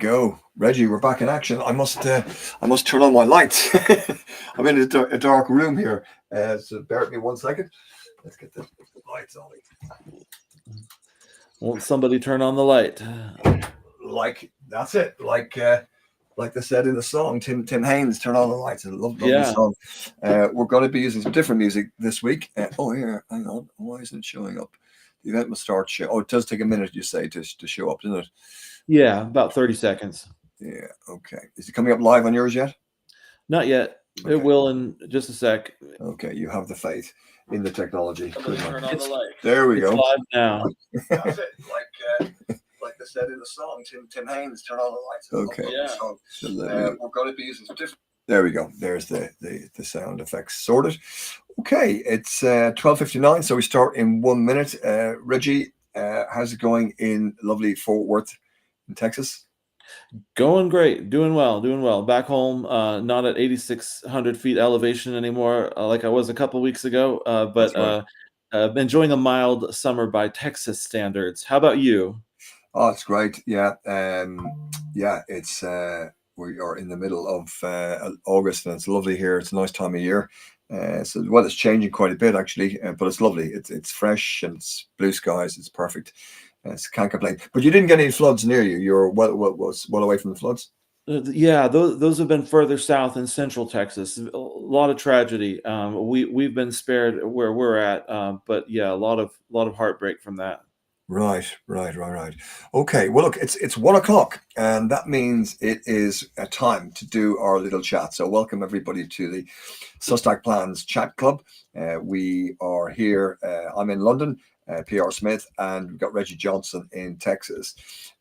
Go, Reggie. We're back in action. I must turn on my lights. I'm in a dark room here. So bear with me 1 second. Let's get the lights on. Won't somebody turn on the light? Like that's it. Like they said in the song, Tim Haynes, "Turn on the lights." A lovely Yeah. song. We're going to be using some different music this week. Oh, here, hang on. Why isn't it showing up? The event must start. Oh, it does take a minute, you say, to show up, doesn't it? Yeah, about 30 seconds. Yeah. Okay. Is it coming up live on yours yet? Not yet. Okay. It will in just a sec. Okay, you have the faith in the technology. Somebody turn on the light. There we It's go. live now. That's it. Like they said in the song, Tim Haynes, "Turn on the lights." Okay. Yeah. So we're going to be using some different. There we go. There's the sound effects sorted. Okay, it's 12:59, so we start in 1 minute. Reggie, how's it going in lovely Fort Worth, in Texas? Going great. Doing well. Back home, not at 8,600 feet elevation anymore, like I was a couple weeks ago, but That's right. enjoying a mild summer by Texas standards. How about you? Oh, it's great. Yeah. Yeah, it's we are in the middle of August and it's lovely here. It's a nice time of year. So the weather's changing quite a bit actually, but it's lovely. It's fresh and it's blue skies. It's perfect. So can't complain. But you didn't get any floods near you. You're well away from the floods. Yeah, those have been further south in central Texas. A lot of tragedy. We've been spared where we're at, but yeah, a lot of heartbreak from that. Right. Okay. Well, look, it's 1 o'clock, and that means it is a time to do our little chat. So, welcome everybody to the Sustack Plans Chat Club. We are here. I'm in London, PR Smith, and we've got Reggie Johnson in Texas,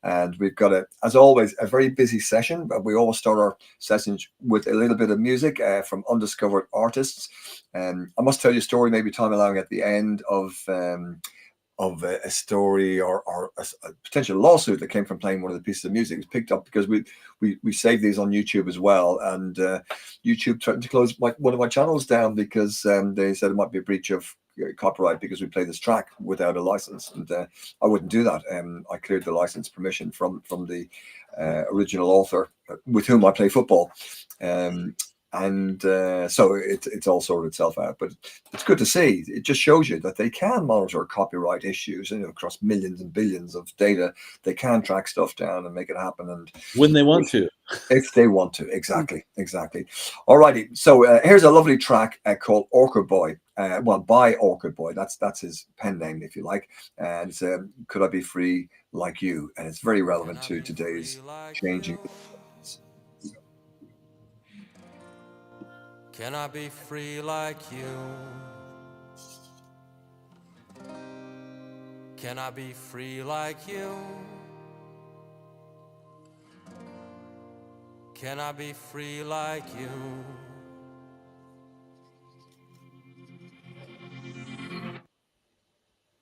and we've got as always, a very busy session. But we always start our sessions with a little bit of music from undiscovered artists. I must tell you a story, maybe time allowing, at the end of a story or a potential lawsuit that came from playing one of the pieces of music. It was picked up because we saved these on YouTube as well, and YouTube threatened to close one of my channels down because they said it might be a breach of copyright because we play this track without a license, and I wouldn't do that. I cleared the license permission from the original author with whom I play football. And so it's all sorted itself out, but it's good to see. It just shows you that they can monitor copyright issues, across millions and billions of data. They can track stuff down and make it happen, and When they want to. if they want to, exactly. Alrighty, so here's a lovely track called Orchid Boy. By Orchid Boy. That's his pen name, if you like, and it's "Could I Be Free Like You," and it's very relevant to today's changing. Can I be free like you? Can I be free like you? Can I be free like you?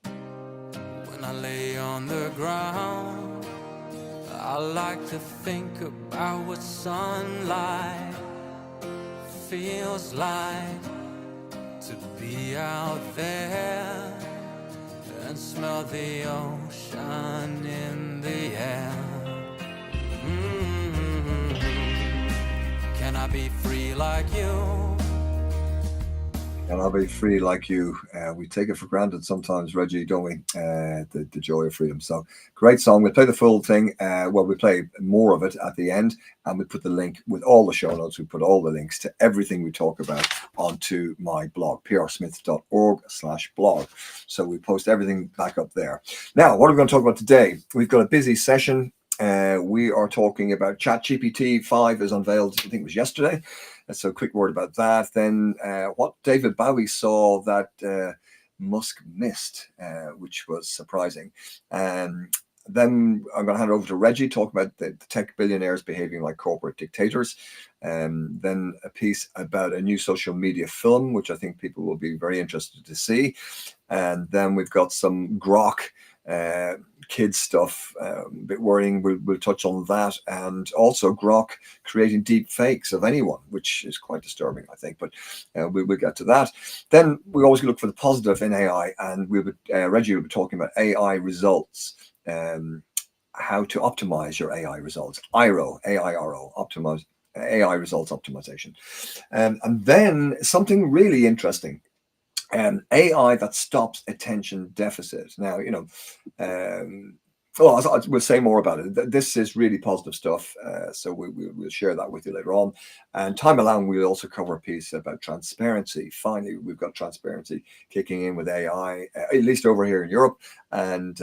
When I lay on the ground, I like to think about what sunlight feels like, to be out there and smell the ocean in the air. Can I be free like you? And I'll be free like you. We take it for granted sometimes, Reggie, don't we? The joy of freedom. So great song. We'll play the full thing. We play more of it at the end, and we put the link with all the show notes. We put all the links to everything we talk about onto my blog, prsmith.org/blog. So we post everything back up there. Now, what are we going to talk about today? We've got a busy session. We are talking about ChatGPT 5 is unveiled, I think it was yesterday. So a quick word about that. Then what David Bowie saw that Musk missed, which was surprising. Then I'm going to hand it over to Reggie, talk about the tech billionaires behaving like corporate dictators. Then a piece about a new social media film, which I think people will be very interested to see. And then we've got some Grok kids stuff, a bit worrying. We'll touch on that, and also Grok creating deep fakes of anyone, which is quite disturbing, I think. But we'll get to that. Then we always look for the positive in AI, and Reggie will be talking about AI results. how to optimize your AI results. IRO, AIRO, optimize AI results optimization. And then something really interesting. AI that stops attention deficit. Now, we'll say more about it. This is really positive stuff. So we'll share that with you later on. And time allowing, we'll also cover a piece about transparency. Finally, we've got transparency kicking in with AI, at least over here in Europe. And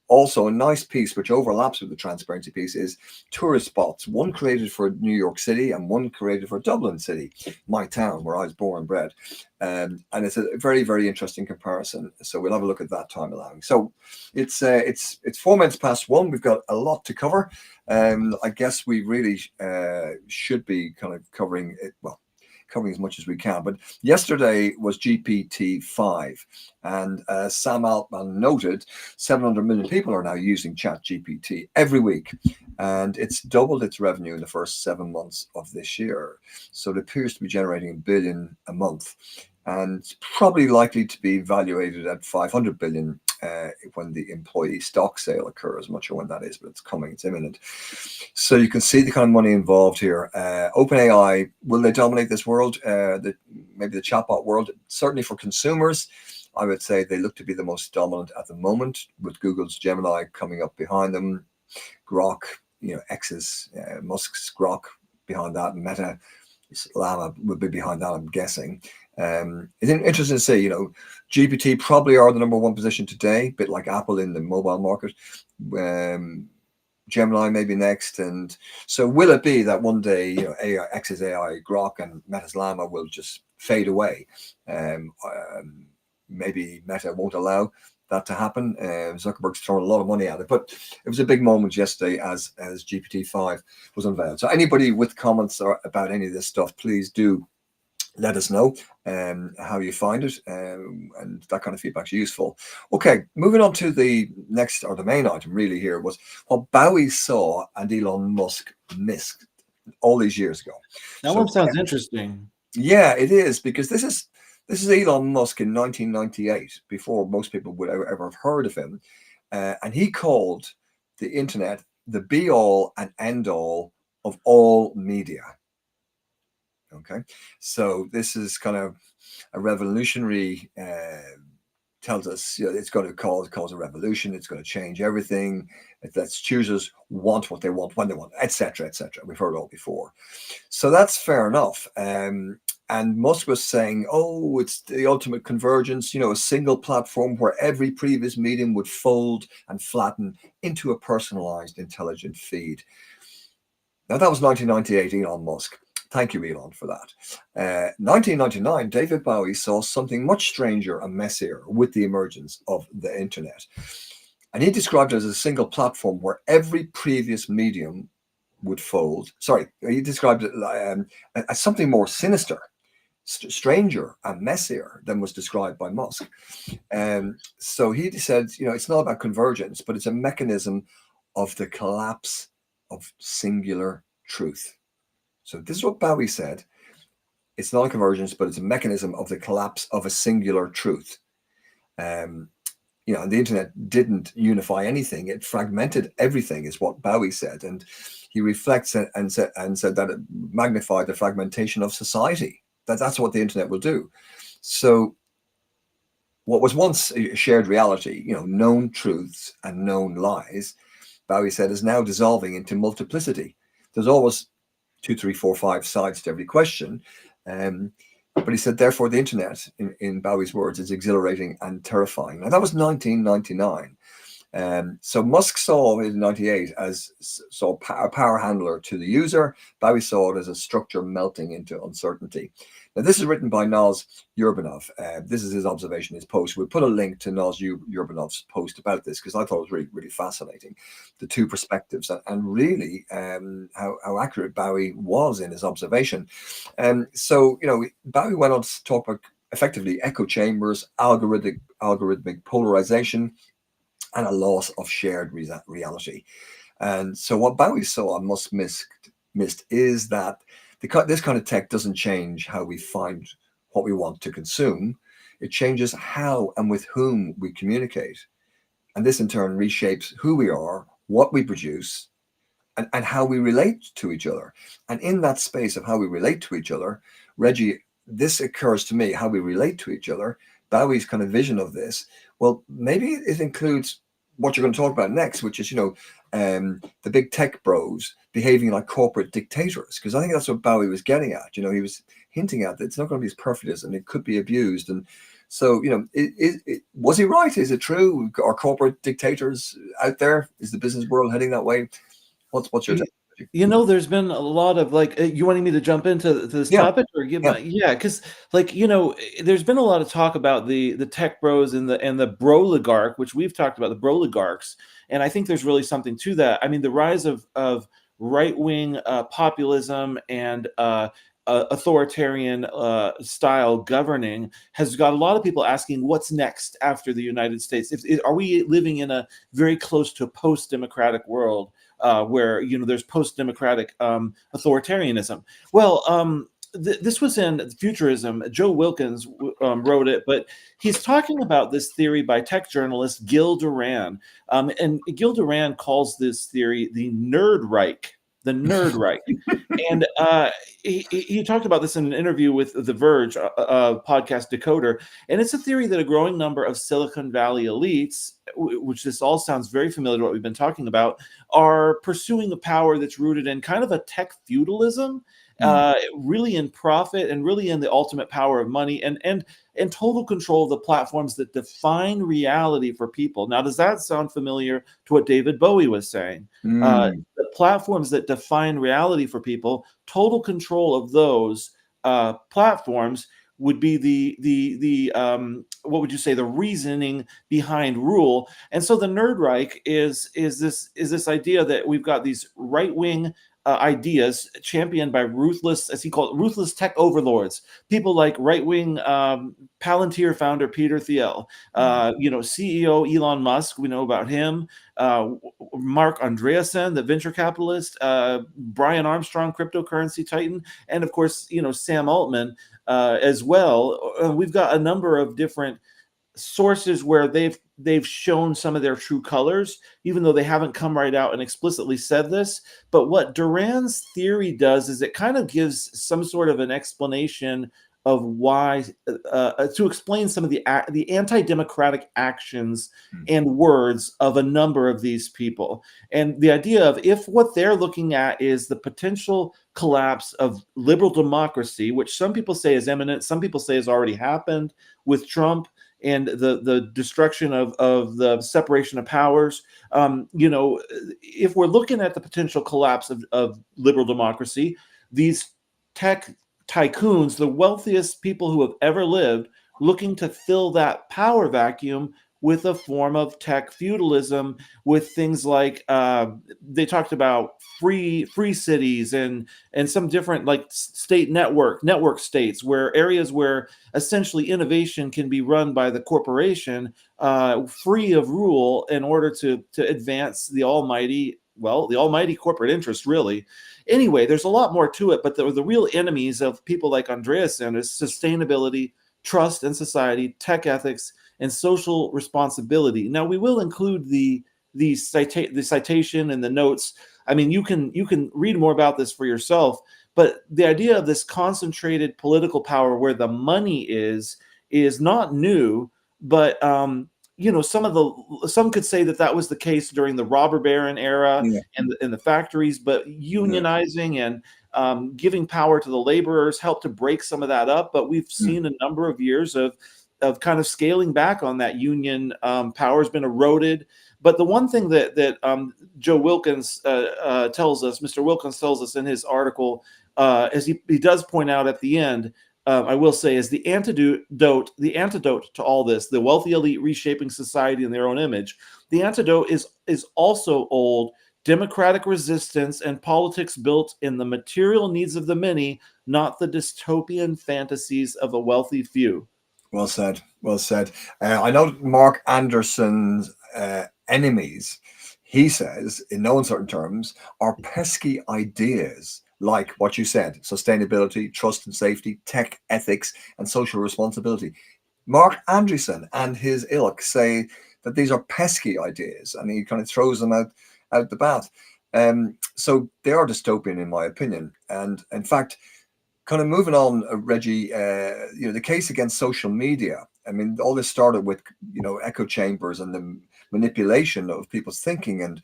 also a nice piece which overlaps with the transparency piece is tourist spots, one created for New York City and one created for Dublin City, my town where I was born and bred. And it's a very, very interesting comparison. So we'll have a look at that time allowing. So it's 4 minutes past 1. We've got a lot to cover. I guess we really should be kind of covering it. Well, covering as much as we can. But yesterday was GPT-5, and Sam Altman noted 700 million people are now using ChatGPT every week, and it's doubled its revenue in the first 7 months of this year. So it appears to be generating $1 billion a month, and probably likely to be valuated at 500 billion when the employee stock sale occurs. I'm not sure when that is, but it's coming, it's imminent. So you can see the kind of money involved here. OpenAI, will they dominate this world? Maybe the chatbot world? Certainly for consumers, I would say they look to be the most dominant at the moment, with Google's Gemini coming up behind them, Grok, X's, Musk's Grok behind that, and Meta, Llama would be behind that, I'm guessing. It's interesting to see, GPT probably are the number one position today, a bit like Apple in the mobile market. Gemini maybe next. And so will it be that one day, AI, X's AI, Grok, and Meta's Llama will just fade away? Maybe Meta won't allow that to happen. Zuckerberg's thrown a lot of money at it, but it was a big moment yesterday as GPT-5 was unveiled. So anybody with comments about any of this stuff, please do let us know how you find it, and that kind of feedback is useful. Okay, moving on to the next, or the main item really here, was what Bowie saw and Elon Musk missed all these years ago. That one sounds interesting. Yeah, it is, because this is Elon Musk in 1998, before most people would ever have heard of him, and he called the internet the be-all and end-all of all media. Okay, so this is kind of a revolutionary, tells us it's going to cause a revolution, it's going to change everything. It lets choosers want what they want, when they want, etc., etc. We've heard it all before. So that's fair enough. And Musk was saying, oh, it's the ultimate convergence, a single platform where every previous medium would fold and flatten into a personalized, intelligent feed. Now, that was 1998, Elon Musk. Thank you, Elon, for that. 1999, David Bowie saw something much stranger and messier with the emergence of the internet. And he described it as a single platform where every previous medium would fold. Sorry, he described it as something more sinister, stranger and messier than was described by Musk. So he said, it's not about convergence, but it's a mechanism of the collapse of singular truth. So this is what Bowie said. It's not a convergence, but it's a mechanism of the collapse of a singular truth. And the internet didn't unify anything; it fragmented everything, is what Bowie said. And he reflects and said that it magnified the fragmentation of society. That's what the internet will do. So what was once a shared reality, known truths and known lies, Bowie said, is now dissolving into multiplicity. There's always 2, 3, 4, 5 sides to every question. But he said, therefore, the internet, in Bowie's words, is exhilarating and terrifying. Now, that was 1999. So Musk saw it in 98 as a power handler to the user. Bowie saw it as a structure melting into uncertainty. Now, this is written by Naz Urbanov. This is his observation, his post. We'll put a link to Naz Urbanov's post about this, because I thought it was really, really fascinating, the two perspectives, and really how accurate Bowie was in his observation. So, Bowie went on to talk about effectively echo chambers, algorithmic polarization, and a loss of shared reality. And so what Bowie saw and Musk missed is that this kind of tech doesn't change how we find what we want to consume. It changes how and with whom we communicate. And this in turn reshapes who we are, what we produce, and how we relate to each other. And in that space of how we relate to each other, Reggie, this occurs to me, how we relate to each other, Bowie's kind of vision of this. Well, maybe it includes what you're going to talk about next, which is, the big tech bros behaving like corporate dictators. Because I think that's what Bowie was getting at. He was hinting at that it's not going to be as perfect as, and it could be abused. And so, was he right? Is it true? Are corporate dictators out there? Is the business world heading that way? What's your take? There's been a lot of you wanting me to jump into this topic or give because there's been a lot of talk about the tech bros and the broligarch, which we've talked about, the broligarchs, and I think there's really something to that. I mean, the rise of right-wing populism and authoritarian style governing has got a lot of people asking what's next after the United States. Are we living in a very close to a post-democratic world? Where there's post-democratic authoritarianism. Well, this was in Futurism. Joe Wilkins wrote it, but he's talking about this theory by tech journalist Gil Duran, and Gil Duran calls this theory the Nerd Reich. The Nerd Reich. And he talked about this in an interview with The Verge podcast Decoder. And it's a theory that a growing number of Silicon Valley elites, which this all sounds very familiar to what we've been talking about, are pursuing a power that's rooted in kind of a tech feudalism, really in profit and really in the ultimate power of money and total control of the platforms that define reality for people. Now, does that sound familiar to what David Bowie was saying? The platforms that define reality for people, total control of those platforms would be the what would you say, the reasoning behind rule. And so the Nerd Reich is this idea that we've got these right-wing ideas championed by ruthless, as he called it, ruthless tech overlords, people like right-wing Palantir founder Peter Thiel, CEO Elon Musk, we know about him, Mark Andreessen, the venture capitalist, Brian Armstrong, cryptocurrency titan, and of course, Sam Altman as well. We've got a number of different sources where they've shown some of their true colors, even though they haven't come right out and explicitly said this. But what Duran's theory does is it kind of gives some sort of an explanation of why, to explain some of the anti-democratic actions and words of a number of these people. And the idea of, if what they're looking at is the potential collapse of liberal democracy, which some people say is imminent, some people say has already happened with Trump, and the destruction of the separation of powers, if we're looking at the potential collapse of liberal democracy, these tech tycoons, the wealthiest people who have ever lived, looking to fill that power vacuum with a form of tech feudalism, with things like they talked about free cities and some different like state network states, where areas where essentially innovation can be run by the corporation, free of rule, in order to advance the almighty corporate interest, really. Anyway, there's a lot more to it, but the real enemies of people like Andreessen is sustainability, trust in society, tech ethics, and social responsibility. Now, we will include the citation and the notes. I mean, you can read more about this for yourself, but the idea of this concentrated political power where the money is not new, but some could say that was the case during the robber baron era and the factories, but unionizing and giving power to the laborers helped to break some of that up. But we've seen a number of years of kind of scaling back on that union power has been eroded. But the one thing that Joe Wilkins tells us, Mr. Wilkins tells us in his article, as he does point out at the end, I will say, is the antidote to all this, the wealthy elite reshaping society in their own image. The antidote is also old democratic resistance and politics built in the material needs of the many, not the dystopian fantasies of a wealthy few. Well said. Well said. I know Mark Anderson's enemies, he says, in no uncertain terms, are pesky ideas like what you said: sustainability, trust and safety, tech ethics, and social responsibility. Mark Andreessen and his ilk say that these are pesky ideas, and he kind of throws them out out the bath. So they are dystopian, in my opinion. And in fact, kind of moving on, Reggie, the case against social media. I mean, all this started with, echo chambers and the manipulation of people's thinking and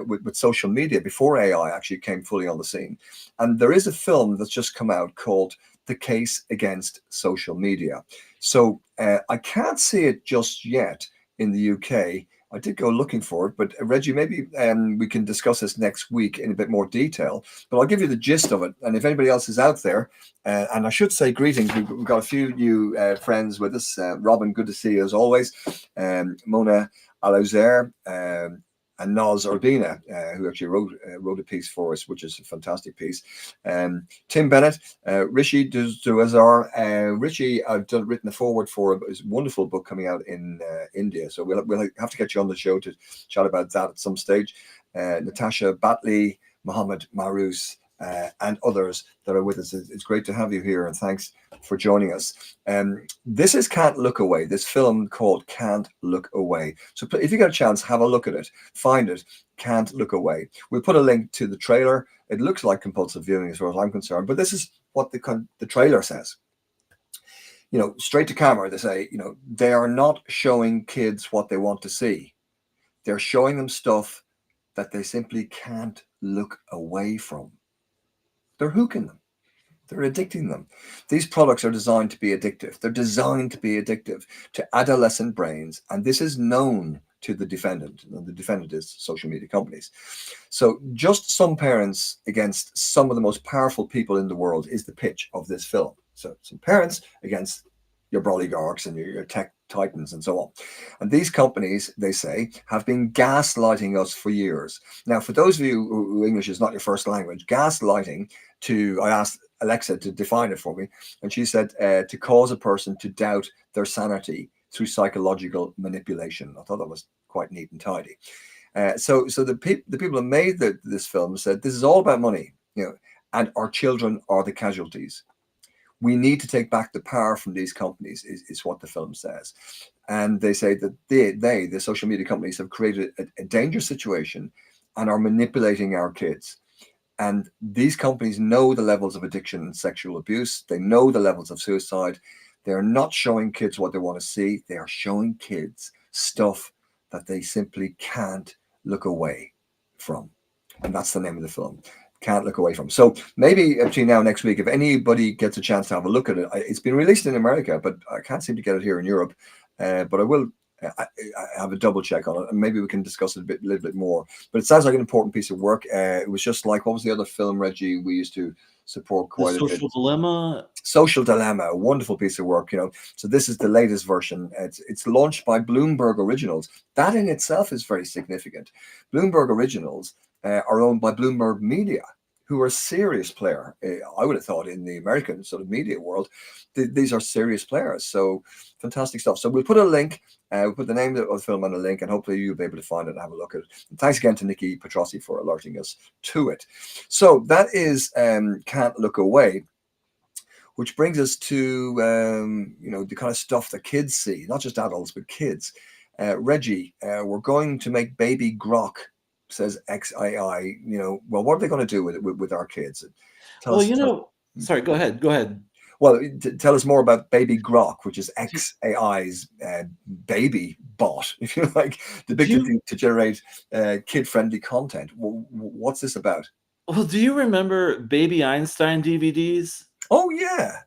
with social media before AI actually came fully on the scene. And there is a film that's just come out called The Case Against Social Media. So I can't see it just yet in the UK. I did go looking for it, but Reggie, maybe we can discuss this next week in a bit more detail. But I'll give you the gist of it. And if anybody else is out there, and I should say greetings, we've got a few new friends with us. Robin, good to see you as always. Mona Alauzer, and Naz Urbina, who actually wrote a piece for us, which is a fantastic piece. Tim Bennett, Rishi Duazar. Rishi, I've written the foreword for a wonderful book coming out in India. So we'll have to get you on the show to chat about that at some stage. Natasha Batley, Mohammed Marous, and others that are with us. It's great to have you here, and thanks for joining us. This is Can't Look Away, this film called Can't Look Away. So if you get a chance, have a look at it, find it, Can't Look Away. We'll put a link to the trailer. It looks like compulsive viewing as far as I'm concerned, but this is what the trailer says. Straight to camera, they say, they are not showing kids what they want to see. They're showing them stuff that they simply can't look away from. They're hooking them. They're addicting them. These products are designed to be addictive. They're designed to be addictive to adolescent brains. And this is known to the defendant. And the defendant is social media companies. So just some parents against some of the most powerful people in the world is the pitch of this film. So some parents against your oligarchs and your tech titans and so on. And these companies, they say, have been gaslighting us for years. Now, for those of you who English is not your first language, gaslighting, I asked Alexa to define it for me, and she said to cause a person to doubt their sanity through psychological manipulation. I thought that was quite neat and tidy. So the people who made this film said this is all about money, and our children are the casualties. We need to take back the power from these companies, is what the film says. And they say that the social media companies, have created a dangerous situation and are manipulating our kids. And these companies know the levels of addiction and sexual abuse. They know the levels of suicide. They're not showing kids what they want to see. They are showing kids stuff that they simply can't look away from. And that's the name of the film. Can't Look Away From. So maybe between now and next week, if anybody gets a chance to have a look at it, it's been released in America, but I can't seem to get it here in Europe. But I will have a double check on it, and maybe we can discuss it a little bit more. But it sounds like an important piece of work. It was just like, what was the other film, Reggie, we used to support quite a bit? Social Dilemma. Social Dilemma, a wonderful piece of work. So this is the latest version. It's launched by Bloomberg Originals. That in itself is very significant. Bloomberg Originals are owned by Bloomberg Media, who are a serious player. I would have thought in the American sort of media world, these are serious players. So fantastic stuff. So we'll put a link, we'll put the name of the film on a link, and hopefully you'll be able to find it and have a look at it. And thanks again to Nikki Petrossi for alerting us to it. So that is Can't Look Away, which brings us to the kind of stuff that kids see, not just adults, but kids. Reggie, we're going to make baby grok, says XAI. Well, what are they going to do with our kids? Sorry, go ahead. Well, tell us more about Baby Grok, which is XAI's baby bot, if you like, the big thing to generate kid-friendly content. What's this about? Well, do you remember Baby Einstein DVDs? Oh, yeah.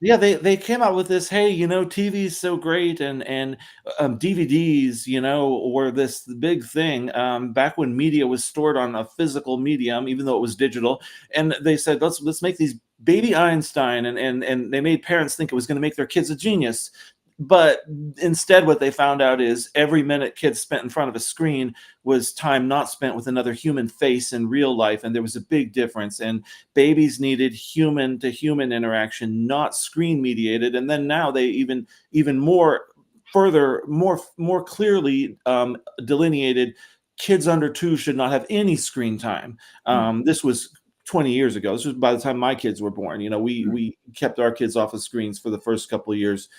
Yeah, they came out with this, hey, TV is so great, and DVDs, were this big thing back when media was stored on a physical medium, even though it was digital. And they said, let's make these Baby Einstein, and they made parents think it was going to make their kids a genius. But instead, what they found out is every minute kids spent in front of a screen was time not spent with another human face in real life. And there was a big difference. And babies needed human to human interaction, not screen mediated. And then now they even more clearly delineated kids under 2 should not have any screen time. This was 20 years ago. This was by the time my kids were born. We kept our kids off of screens for the first couple of years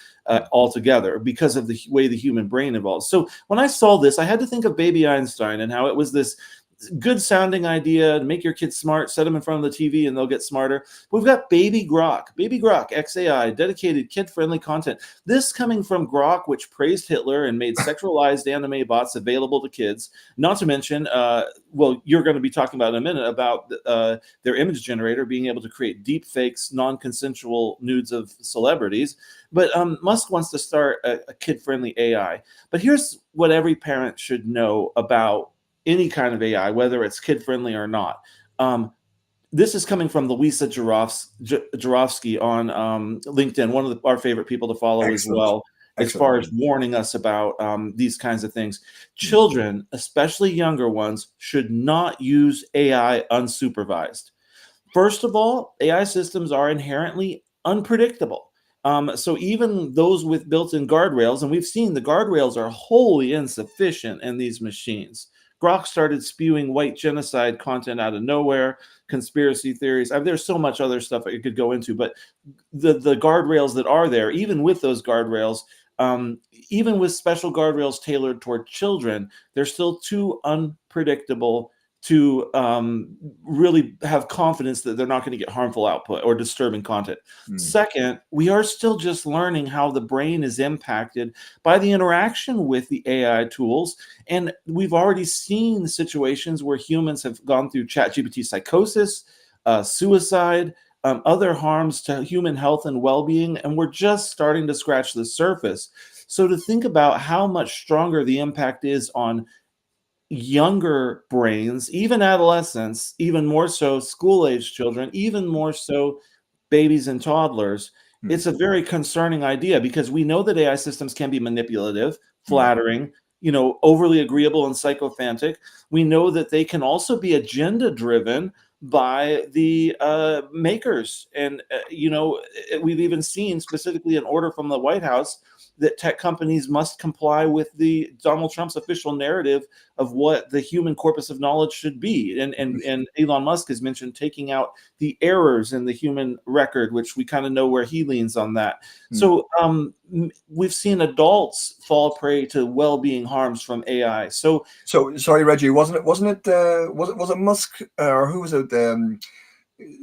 altogether because of the way the human brain evolves. So when I saw this, I had to think of Baby Einstein and how it was this good sounding idea to make your kids smart, set them in front of the TV and they'll get smarter. We've got Baby Grok XAI, dedicated kid-friendly content. This coming from Grok, which praised Hitler and made sexualized anime bots available to kids. Not to mention, you're going to be talking about in a minute about their image generator being able to create deep fakes, non-consensual nudes of celebrities. But Musk wants to start a kid-friendly AI. But here's what every parent should know about any kind of AI, whether it's kid-friendly or not. This is coming from Louisa Jarofsky on LinkedIn, one of our favorite people to follow. Excellent. As well, as far as warning us about these kinds of things. Children, especially younger ones, should not use AI unsupervised. First of all, AI systems are inherently unpredictable. So even those with built-in guardrails, and we've seen the guardrails are wholly insufficient in these machines. Grok started spewing white genocide content out of nowhere, conspiracy theories. There's so much other stuff I could go into, but the guardrails that are there, even with those guardrails, even with special guardrails tailored toward children, they're still too unpredictable to really have confidence that they're not going to get harmful output or disturbing content. Second, we are still just learning how the brain is impacted by the interaction with the AI tools. And we've already seen situations where humans have gone through ChatGPT psychosis, suicide, other harms to human health and well-being, and we're just starting to scratch the surface. So to think about how much stronger the impact is on younger brains, even adolescents, even more so school-age children, even more so babies and toddlers, it's a very concerning idea because we know that AI systems can be manipulative, flattering, overly agreeable and sycophantic. We know that they can also be agenda-driven by the makers. And, we've even seen specifically an order from the White House that tech companies must comply with the Donald Trump's official narrative of what the human corpus of knowledge should be. And Elon Musk has mentioned taking out the errors in the human record, which we kind of know where he leans on that. So we've seen adults fall prey to well-being harms from AI. So sorry, Reggie, was it Musk or who was it?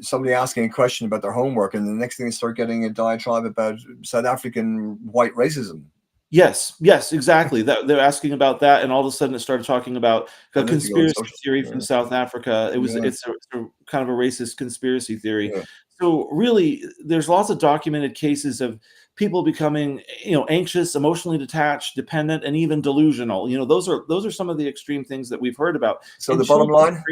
Somebody asking a question about their homework, and the next thing they start getting a diatribe about South African white racism. Yes, exactly. That they're asking about that, and all of a sudden it started talking about a conspiracy theory from South Africa. It's a kind of a racist conspiracy theory. Yeah. So really, there's lots of documented cases of people becoming, anxious, emotionally detached, dependent, and even delusional. Those are some of the extreme things that we've heard about. So the bottom line.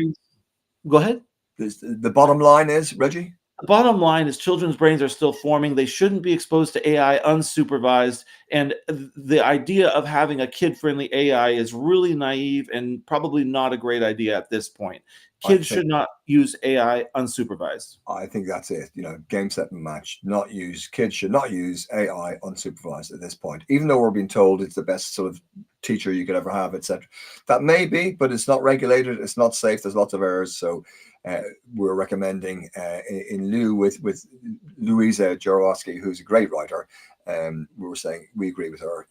Go ahead. The bottom line is, Reggie? The bottom line is children's brains are still forming. They shouldn't be exposed to AI unsupervised. And the idea of having a kid-friendly AI is really naive and probably not a great idea at this point. Kids should not use AI unsupervised. I think that's it. Game, set, and match. Kids should not use AI unsupervised at this point, even though we're being told it's the best sort of teacher you could ever have, etc. That may be, but it's not regulated. It's not safe. There's lots of errors. So we're recommending in lieu with Louisa Jarofsky, who's a great writer. We were saying we agree with her.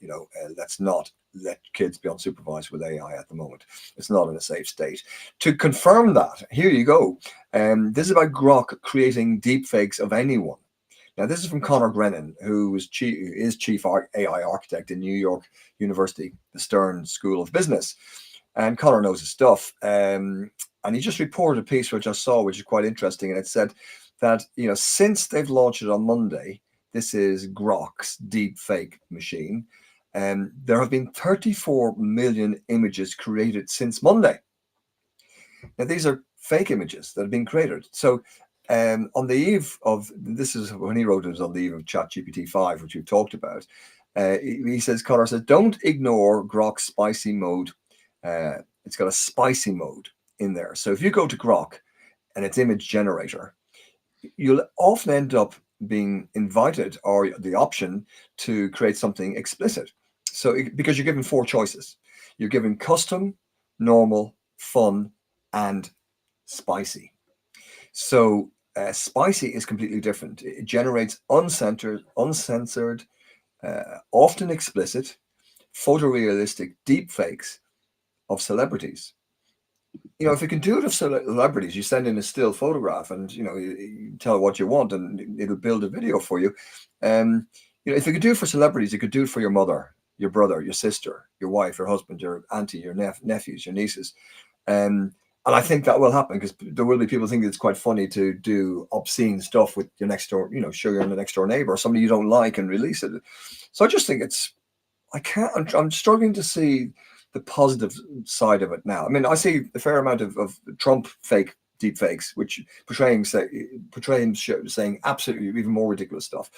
Let's not let kids be unsupervised with AI at the moment. It's not in a safe state. To confirm that, here you go. This is about Grok creating deepfakes of anyone. Now, this is from Connor Brennan, who is chief AI architect in New York University, the Stern School of Business. And Connor knows his stuff. And he just reported a piece which I saw, which is quite interesting. And it said that, since they've launched it on Monday, this is Grok's deepfake machine, there have been 34 million images created since Monday. Now, these are fake images that have been created. So on the eve of, this is when he wrote it, was on the eve of ChatGPT 5, which we've talked about. Connor says, don't ignore Grok's spicy mode. It's got a spicy mode in there. So if you go to Grok and its image generator, you'll often end up being invited or the option to create something explicit. So because you're given 4 choices, you're given custom, normal, fun, and spicy. So Spicy is completely different. It generates uncensored, often explicit, photorealistic deep fakes of celebrities. You know, if you can do it of celebrities, you send in a still photograph, and you tell it what you want, and it'll build a video for you. If you could do it for celebrities, you could do it for your mother, your brother, your sister, your wife, your husband, your auntie, your nephews, your nieces. And I think that will happen, because there will be people think it's quite funny to do obscene stuff with your next door, show your next door neighbor or somebody you don't like and release it. So I just think I'm struggling to see the positive side of it now. I mean, I see a fair amount of Trump fake deep fakes, which portray him saying absolutely even more ridiculous stuff,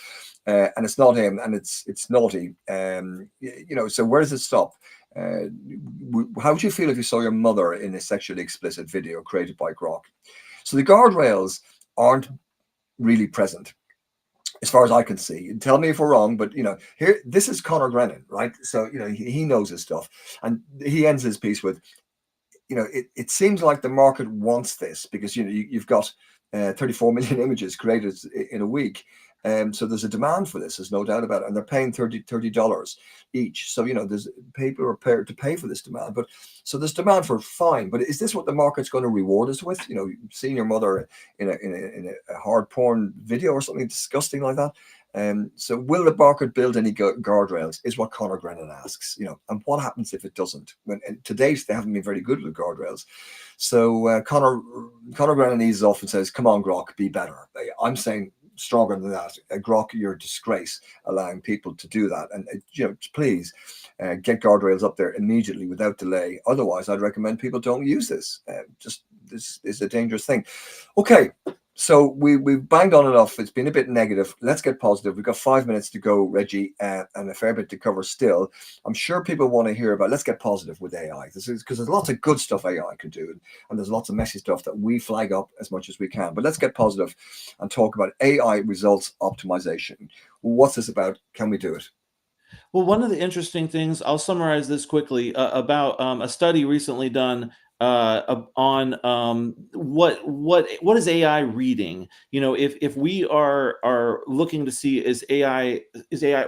and it's not him, and it's naughty. So where does it stop? How would you feel if you saw your mother in a sexually explicit video created by Grok? So the guardrails aren't really present, as far as I can see. Tell me if we're wrong, but here, this is Conor Grennan, right? So he knows his stuff, and he ends his piece with, it seems like the market wants this, because you've got 34 million images created in a week. So there's a demand for this, there's no doubt about it, and they're paying $30 each. So there's people are prepared to pay for this demand. But so there's demand for it, fine. But is this what the market's going to reward us with? Seeing your mother in a hard porn video or something disgusting like that. So will the market build any guardrails, is what Conor Grennan asks. And what happens if it doesn't? And to date, they haven't been very good with guardrails. So Conor Grennan eases off and says, "Come on, Grok, be better." I'm saying stronger than that. Grok, you're a disgrace allowing people to do that. And please get guardrails up there immediately without delay. Otherwise, I'd recommend people don't use this. This is a dangerous thing. Okay. So we've banged on enough. It's been a bit negative. Let's get positive. We've got 5 minutes to go, Reggie, and a fair bit to cover still. I'm sure people want to hear about, let's get positive with AI. This is because there's lots of good stuff AI can do, and there's lots of messy stuff that we flag up as much as we can. But let's get positive and talk about AI results optimization. What's this about? Can we do it? Well, one of the interesting things, I'll summarize this quickly, about a study recently done on what is AI reading. If we are looking to see, is AI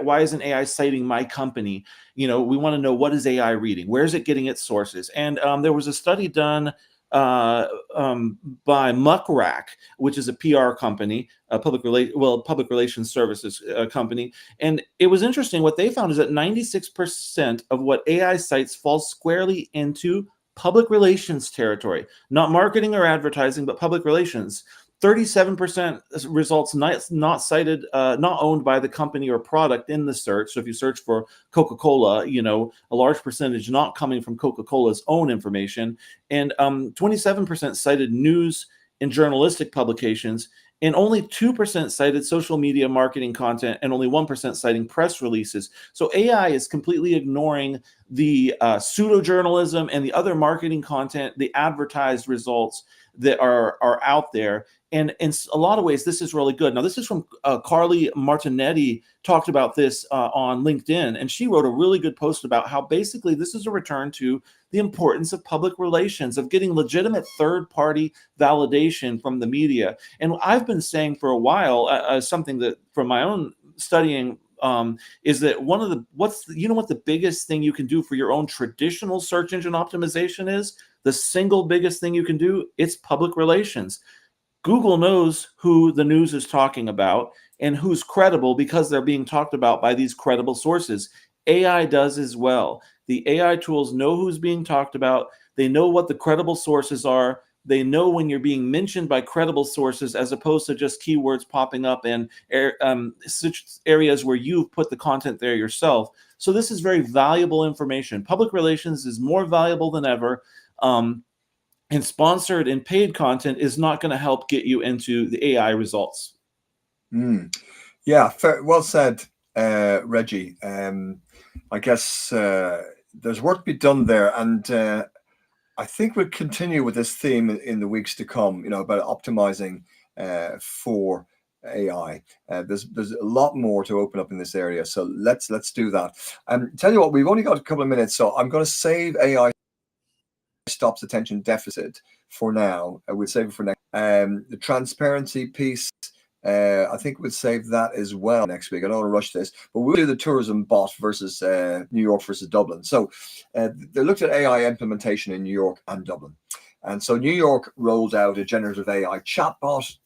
why isn't AI citing my company? We want to know, what is AI reading? Where is it getting its sources? And there was a study done by Muck Rack, which is a PR company, a public relations services company. And it was interesting. What they found is that 96% of what AI cites falls squarely into public relations territory, not marketing or advertising, but public relations. 37% results not cited, not owned by the company or product in the search. So if you search for Coca-Cola, a large percentage not coming from Coca-Cola's own information. And 27% cited news and journalistic publications, and only 2% cited social media marketing content, and only 1% citing press releases. So AI is completely ignoring the pseudo-journalism and the other marketing content, the advertised results that are out there. And in a lot of ways, this is really good. Now, this is from Carly Martinetti, talked about this on LinkedIn, and she wrote a really good post about how basically this is a return to the importance of public relations, of getting legitimate third-party validation from the media. And I've been saying for a while, something that from my own studying, is that what the biggest thing you can do for your own traditional search engine optimization is? The single biggest thing you can do, it's public relations. Google knows who the news is talking about and who's credible, because they're being talked about by these credible sources. AI does as well. The AI tools know who's being talked about. They know what the credible sources are. They know when you're being mentioned by credible sources, as opposed to just keywords popping up in areas where you've put the content there yourself. So this is very valuable information. Public relations is more valuable than ever. And sponsored and paid content is not going to help get you into the AI results. Yeah, well said, Reggie. I guess there's work to be done there, and I think we'll continue with this theme in the weeks to come. About optimizing for AI. There's a lot more to open up in this area, so let's do that. Tell you what, we've only got a couple of minutes, so I'm going to save AI stops attention deficit for now. We'll save it for next. The transparency piece, I think we'll save that as well next week. I don't want to rush this, but we'll do the tourism bot versus New York versus Dublin. So they looked at AI implementation in New York and Dublin. And so New York rolled out a generative AI chatbot,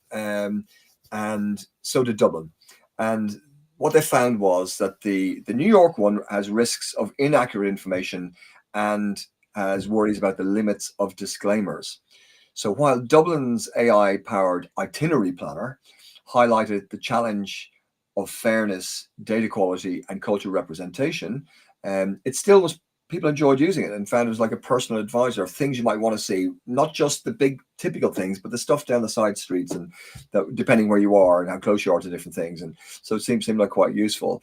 and so did Dublin. And what they found was that the New York one has risks of inaccurate information and has worries about the limits of disclaimers. So while Dublin's AI-powered itinerary planner highlighted the challenge of fairness, data quality, and cultural representation, it still was, people enjoyed using it and found it was like a personal advisor of things you might want to see, not just the big typical things, but the stuff down the side streets, and that, depending where you are and how close you are to different things. And so it seemed like quite useful.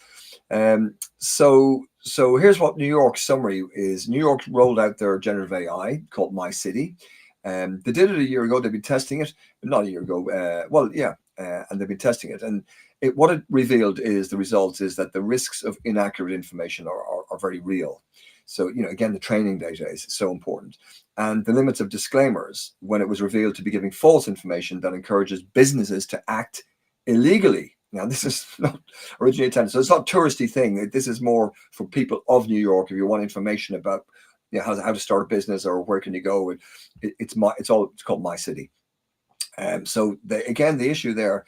So here's what New York's summary is. New York rolled out their generative AI called My City. They did it a year ago. They've been testing it, not a year ago. And they've been testing it. And what it revealed is the results is that the risks of inaccurate information are very real. So, again, the training data is so important. And the limits of disclaimers, when it was revealed to be giving false information that encourages businesses to act illegally. Now, this is not originally intended. So it's not a touristy thing. This is more for people of New York. If you want information about how to start a business or where can you go, it's called My City. So the issue there,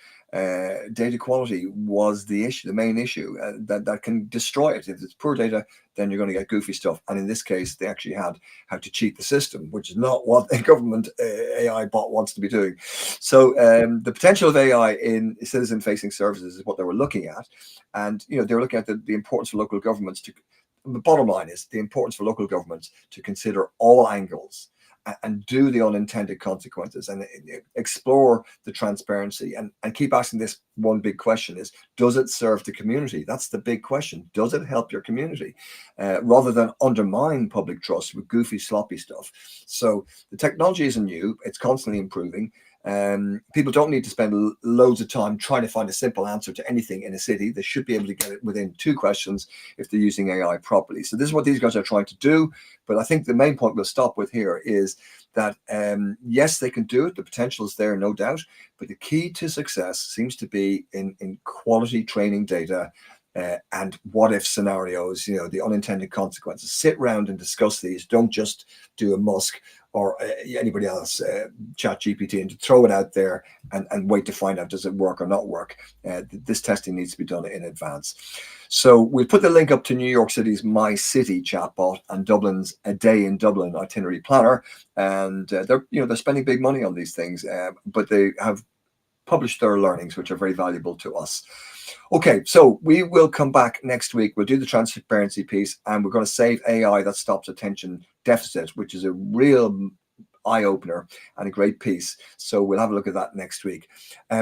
data quality was the issue, the main issue that can destroy it. If it's poor data, then you're going to get goofy stuff. And in this case, they actually had how to cheat the system, which is not what a government AI bot wants to be doing. So the potential of AI in citizen-facing services is what they were looking at. And, they were looking at the importance for local governments to, the bottom line is the importance for local governments to consider all angles and do the unintended consequences and explore the transparency and keep asking this one big question is, does it serve the community? That's the big question. Does it help your community? Rather than undermine public trust with goofy, sloppy stuff. So the technology isn't new. It's constantly improving. People don't need to spend loads of time trying to find a simple answer to anything in a city. They should be able to get it within 2 questions if they're using AI properly. So this is what these guys are trying to do. But I think the main point we'll stop with here is that, yes, they can do it. The potential is there, no doubt. But the key to success seems to be in quality training data and what if scenarios, the unintended consequences. Sit around and discuss these. Don't just do a Musk or anybody else, ChatGPT, and to throw it out there and wait to find out does it work or not work. This testing needs to be done in advance. So we'll put the link up to New York City's My City chatbot and Dublin's A Day in Dublin itinerary planner. And they're spending big money on these things, but they have published their learnings, which are very valuable to us. Okay, so we will come back next week. We'll do the transparency piece, and we're going to save AI that stops attention deficit, which is a real eye-opener and a great piece. So we'll have a look at that next week.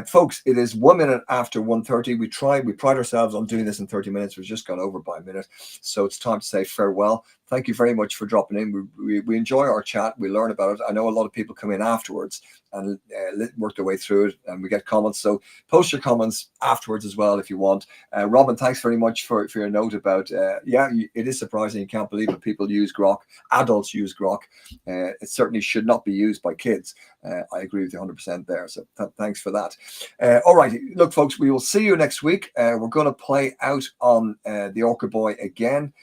Folks, it is 1 minute after 1:30. We pride ourselves on doing this in 30 minutes. We've just gone over by a minute. So it's time to say farewell. Thank you very much for dropping in. We enjoy our chat. We learn about it. I know a lot of people come in afterwards and work their way through it, and we get comments. So post your comments afterwards as well if you want. Robin, thanks very much for your note about, it is surprising. You can't believe that people use Grok. Adults use Grok. It certainly should not be used by kids. I agree with you 100% there. So thanks for that. All right. Look, folks, we will see you next week. We're going to play out on the Orca Boy again.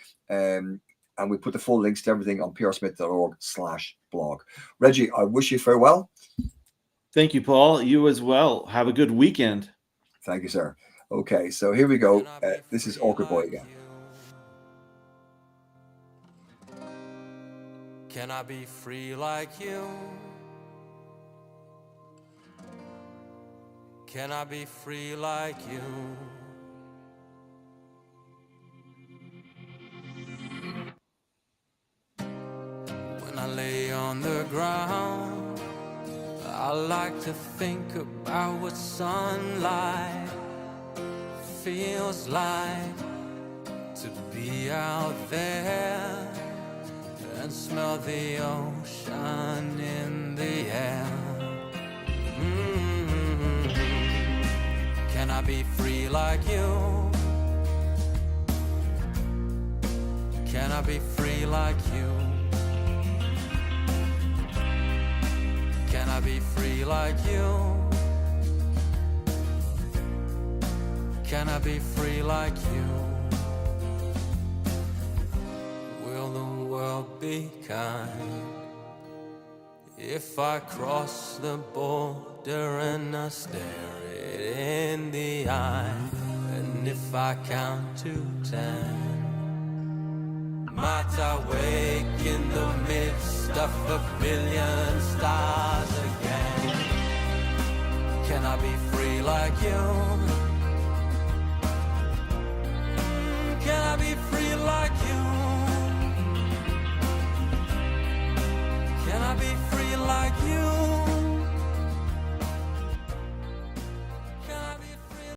And we put the full links to everything on prsmith.org/blog. Reggie, I wish you farewell. Thank you, Paul. You as well. Have a good weekend. Thank you, sir. Okay, so here we go. This is Orca Boy again. Can I be free like you? Can I be free like you? When I lay on the ground, I like to think about what sunlight feels like, to be out there and smell the ocean in the air. Can I be free like you? Can I be free like you? Can I be free like you? Can I be free like you? Will the world be kind if I cross the border and I stare it in the eye? And if I count to 10, might I wake in the midst of a billion stars again? Can I be free like you? Can I be free like you?